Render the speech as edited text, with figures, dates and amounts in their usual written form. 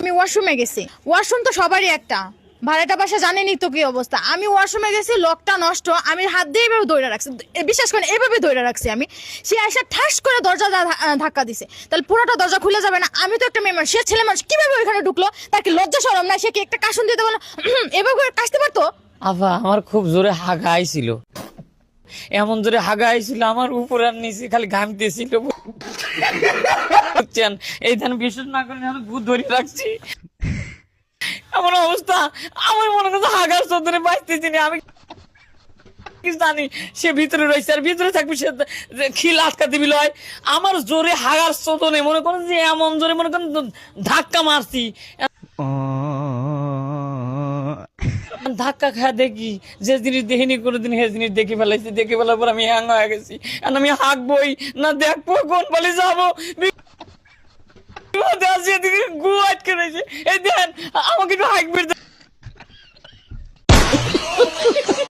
আমি ওয়াশরুমে গেছি, ওয়াশরুম তো সবারই একটা, ভাড়াটা বাসা জানেনই তো কি অবস্থা। আমি ওয়াশরুমে গেছি, লকটা নষ্ট, আমি হাত দিয়ে এভাবে ধরে রাখছি, বিশ্বাস করেন এভাবে ধরে রাখছি আমি। সে এসে ঠাস করে দরজা ধাক্কা দিছে, তাহলে পুরোটা দরজা খুলে যাবে না? আমি তো একটা মেয়ে মানুষ, সে ছেলে মানুষ, কিভাবে ওইখানে ঢুকলো? তার কি লজ্জা শরম না? সে কি একটা কাশন দিতে পারলো? এভাবে করে কাশতে পারতো? আফা আমার খুব জোরে হাগা আইছিল, এমন জোরে হাগা আইছিল আমার উপর আর নিচে খালি ঘামতেছিল। বুঝছেন, এই ধান বিশ্বাস না করেন আমি ভূত ধরে রাখছি, এমন অবস্থা। আমার মনে করছে হাগার চোদরে বাঁচতেছি না আমি, কি জানি সে ভিতরে রয়েছে আর ভিতরে থাকবে, সে খিল আটকা দিবি লয়। আমার জোরে হাগার চোদনে মনে করেন যে এমন জোরে মনে করেন ধাক্কা মারছি, ধাক্কা খায় দেখি যে জিনিস দেখিনি কোনোদিন সে জিনিস দেখে ফেলাইছি, দেখে ফেলার পর আমি হ্যাং হয়ে গেছি। আর আমি হাঁকবই না, দেখবো কোন বলে যাবো, গু আটকে রয়েছে। এই দেন আমাকে একটু হাঁকবে।